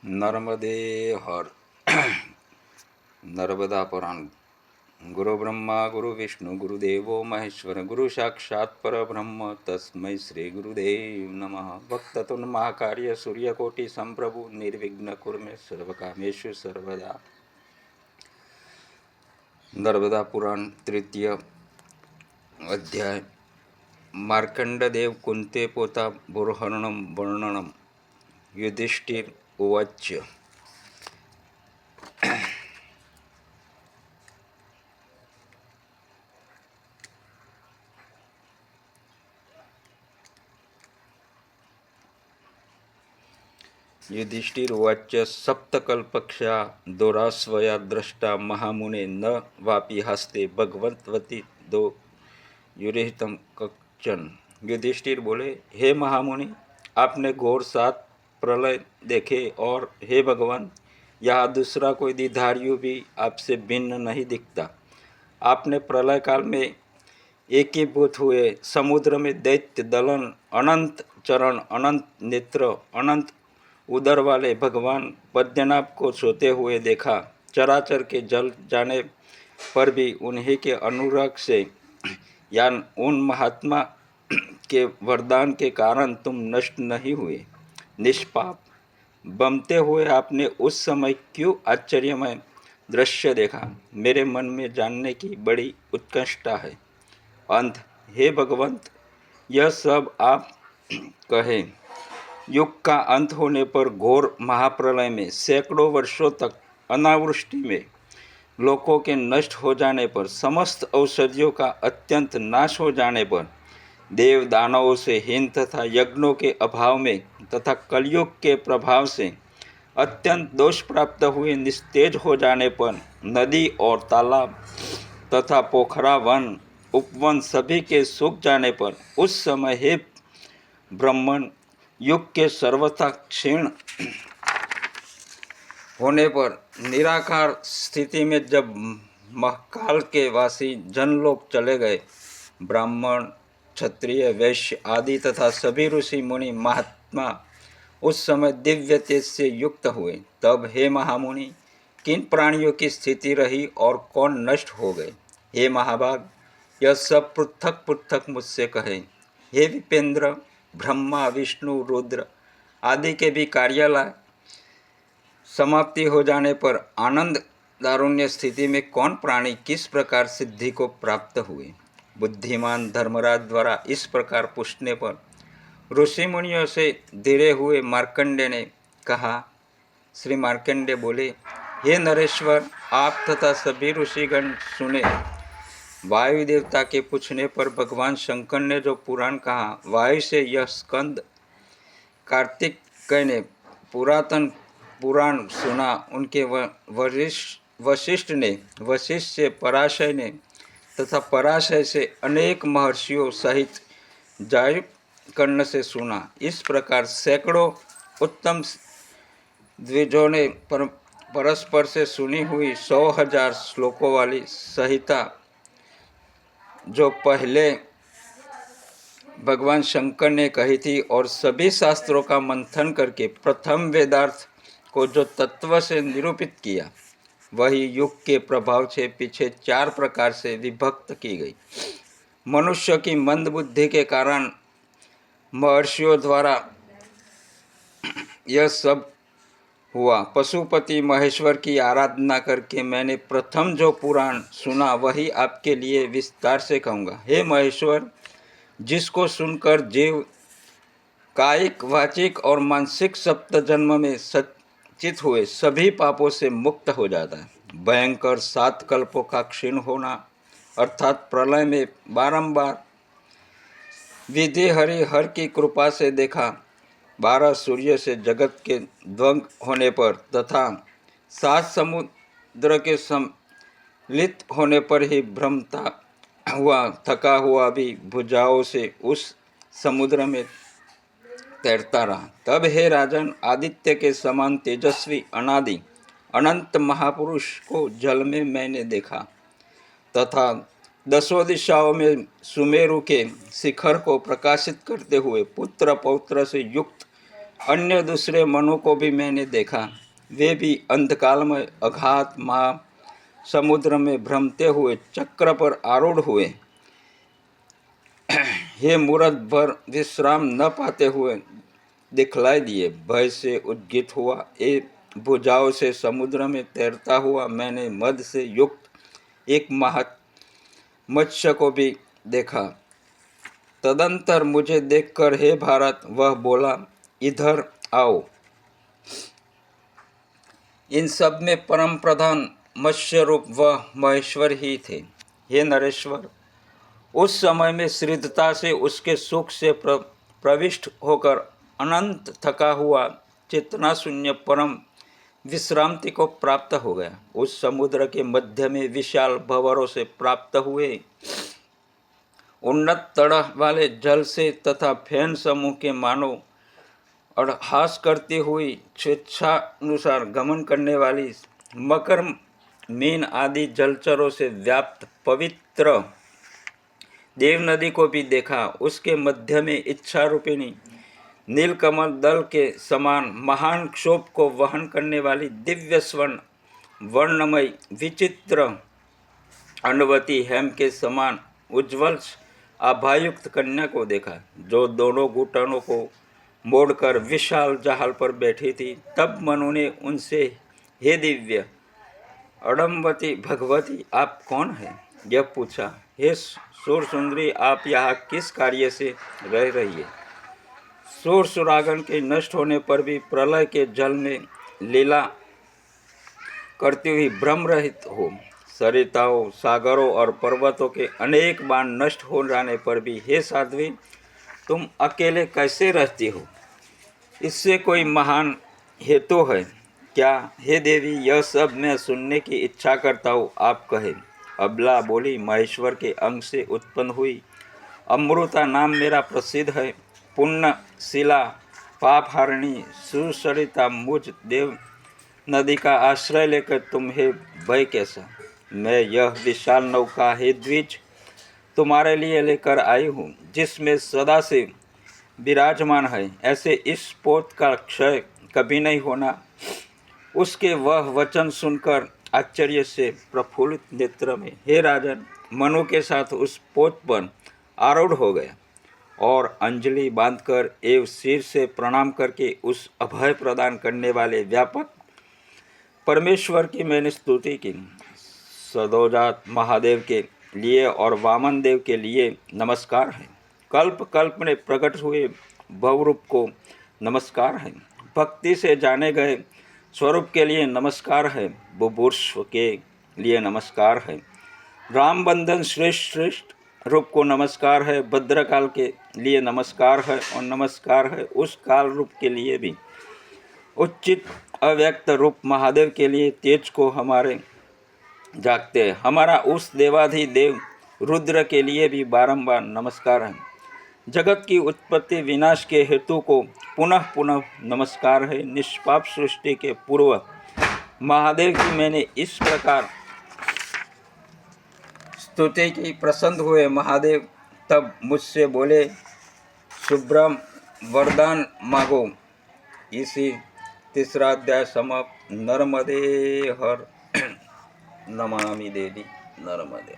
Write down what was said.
नर्मदे हर। नर्मदा पुराण। गुरु ब्रह्मा गुरु विष्णु गुरुदेवो महेश्वर गुरु साक्षात् परब्रह्म तस्मै श्री गुरुदेव नमः। वक्रतुंड महाकाय सूर्यकोटि संप्रभु निर्विघ्न कुरु मे सर्वकामेषु सर्वदा। नर्मदा पुराण तृतीय अध्याय। मार्कंडदेव कुंते पोता बुरहरणम वर्णनम। युधिष्ठिर उवाच। युधिष्ठिर उवाच। सप्तकल्पक्षा दोरास्वया दृष्टा महामुने न वापि हस्ते भगवंतवती दो युरिहितम कक्षन। युधिष्ठिर बोले, हे महामुनि, आपने घोर 7 प्रलय देखे और हे भगवान, यहाँ दूसरा कोई दिधारियों भी आपसे भिन्न नहीं दिखता। आपने प्रलय काल में एकीभूत हुए समुद्र में दैत्य दलन, अनंत चरण, अनंत नेत्र, अनंत उदर वाले भगवान पद्मनाभ को सोते हुए देखा। चराचर के जल जाने पर भी उन्हीं के अनुराग से या उन महात्मा के वरदान के कारण तुम नष्ट नहीं हुए। निष्पाप बमते हुए आपने उस समय क्यों आश्चर्यमय दृश्य देखा, मेरे मन में जानने की बड़ी उत्कंठा है। अंत, हे भगवंत, यह सब आप कहें। युग का अंत होने पर घोर महाप्रलय में सैकड़ों वर्षों तक अनावृष्टि में लोकों के नष्ट हो जाने पर, समस्त औषधियों का अत्यंत नाश हो जाने पर, देव दानवों से हीन तथा यज्ञों के अभाव में तथा कलयुग के प्रभाव से अत्यंत दोष प्राप्त हुए निस्तेज हो जाने पर, नदी और तालाब तथा पोखरा, वन उपवन सभी के सूख जाने पर, उस समय हे ब्राह्मण, युग के सर्वथा क्षीण होने पर, निराकार स्थिति में जब महकाल के वासी जनलोक चले गए, ब्राह्मण क्षत्रिय वैश्य आदि तथा सभी ऋषि मुनि महात्मा उस समय दिव्य तेज से युक्त हुए। तब हे महामुनि, किन प्राणियों की स्थिति रही और कौन नष्ट हो गए? हे महाभाग, यह सब पृथक पृथक मुझसे कहे। हे विपेंद्र, ब्रह्मा विष्णु रुद्र आदि के भी कार्यालय समाप्ति हो जाने पर आनंद दारुण्य स्थिति में कौन प्राणी किस प्रकार सिद्धि को प्राप्त हुए? बुद्धिमान धर्मराज द्वारा इस प्रकार पूछने पर ऋषि मुनियों से धीरे हुए मार्कंडे ने कहा। श्री मार्कंडे बोले, हे नरेश्वर, आप तथा सभी ऋषिगण सुने। वायु देवता के पूछने पर भगवान शंकर ने जो पुराण कहा, वायु से यह स्कंद कार्तिकेय ने पुरातन पुराण सुना। उनके वशिष्ठ ने, वशिष्ठ से पराशय ने तथा पराशय से अनेक महर्षियों सहित जायकर्ण से सुना। इस प्रकार सैकड़ों उत्तम द्विजों ने परस्पर से सुनी हुई 100,000 श्लोकों वाली संहिता, जो पहले भगवान शंकर ने कही थी, और सभी शास्त्रों का मंथन करके प्रथम वेदार्थ को जो तत्व से निरूपित किया, वही युग के प्रभाव से पीछे 4 प्रकार से विभक्त की गई। मनुष्य की मंद बुद्धि के कारण महर्षियों द्वारा यह सब हुआ। पशुपति महेश्वर की आराधना करके मैंने प्रथम जो पुराण सुना, वही आपके लिए विस्तार से कहूँगा। हे महेश्वर, जिसको सुनकर जीव कायिक, वाचिक और मानसिक सप्त जन्म में सचित हुए सभी पापों से मुक्त हो जाता है। भयंकर 7 कल्पों का क्षीण होना, अर्थात प्रलय में बारंबार विधि हरिहर की कृपा से देखा, 12 सूर्य से जगत के ध्वंस होने पर तथा 7 समुद्र के सम्मिलित होने पर ही भ्रमता हुआ थका हुआ भी भुजाओं से उस समुद्र में तैरता रहा। तब हे राजन, आदित्य के समान तेजस्वी अनादि अनंत महापुरुष को जल में मैंने देखा तथा 10 दिशाओं में सुमेरु के शिखर को प्रकाशित करते हुए पुत्र पौत्र से युक्त अन्य दूसरे मनों को भी मैंने देखा, वे भी अंधकाल में अघात महा समुद्र में भ्रमते हुए चक्र पर आरूढ़ हुए हे मूरत भर विश्राम न पाते हुए दिखलाई दिए। भय से उद्गित हुआ भुजाओं से समुद्र में तैरता हुआ मैंने मद से युक्त एक मत्स्य को भी देखा। तदंतर मुझे देखकर हे भारत वह बोला, इधर आओ। इन सब में परम प्रधान मत्स्य रूप वह महेश्वर ही थे। हे नरेश्वर, उस समय में श्रद्धता से उसके सुख से प्रविष्ट होकर अनंत थका हुआ चेतना शून्य परम विश्रांति को प्राप्त हो गया। उस समुद्र के मध्य में विशाल भंवरों से प्राप्त हुए उन्नत तड़ वाले जल से तथा फैन समूह के मानव और हास करती हुई स्वेच्छानुसार गमन करने वाली मकर मीन आदि जलचरों से व्याप्त पवित्र देव नदी को भी देखा। उसके मध्य में इच्छा रूपिणी नीलकमल दल के समान महान क्षोभ को वहन करने वाली दिव्य स्वर्ण वर्णमय विचित्र अन्नवती हेम के समान उज्ज्वल आभायुक्त कन्या को देखा, जो दोनों घुटनों को मोड़कर विशाल जहाल पर बैठी थी। तब मनु ने उनसे, हे दिव्य अडम्बती भगवती, आप कौन हैं? यह पूछा। हे सूर सुंदरी, आप यहाँ किस कार्य से रह रही है? सूर सुरागन के नष्ट होने पर भी प्रलय के जल में लीला करती हुई भ्रम रहित हो। सरिताओं, सागरों और पर्वतों के अनेक बाण नष्ट हो जाने पर भी हे साध्वी, तुम अकेले कैसे रहती हो? इससे कोई महान हेतु है क्या? हे देवी, यह सब मैं सुनने की इच्छा करता हूँ, आप कहे। अबला बोली, महेश्वर के अंग से उत्पन्न हुई अमृता नाम मेरा प्रसिद्ध है। पुण्य शिला पापहारिणी सुसरिता मुझ देव नदी का आश्रय लेकर तुम्हें भय कैसा? मैं यह विशाल नौका हे द्विज तुम्हारे लिए लेकर आई हूँ, जिसमें सदा से विराजमान है। ऐसे इस पोत का क्षय कभी नहीं होना। उसके वह वचन सुनकर आश्चर्य से प्रफुल्लित नेत्र में हे राजन मनु के साथ उस पोत पर आरूढ़ हो गया और अंजलि बांधकर एवं सिर से प्रणाम करके उस अभय प्रदान करने वाले व्यापक परमेश्वर की मैंने स्तुति की। सदोजात महादेव के लिए और वामन देव के लिए नमस्कार है। कल्प कल्प में प्रकट हुए भवरूप को नमस्कार है। भक्ति से जाने गए स्वरूप के लिए नमस्कार है। बुभुर्ष के लिए नमस्कार है। राम बंधन श्रेष्ठ रूप को नमस्कार है। भद्रकाल के लिए नमस्कार है और नमस्कार है उस काल रूप के लिए भी। उचित अव्यक्त रूप महादेव के लिए तेज को हमारे जागते हैं। हमारा उस देवाधिदेव रुद्र के लिए भी बारंबार नमस्कार है। जगत की उत्पत्ति विनाश के हेतु को पुनः पुनः नमस्कार है। निष्पाप सृष्टि के पूर्व महादेव की मैंने इस प्रकार स्तुति की। प्रसन्न हुए महादेव तब मुझसे बोले, सुब्रम वरदान मांगो। इसी तीसरा अध्याय समाप्त। नर्मदे हर नमामि देवी नर्मदे।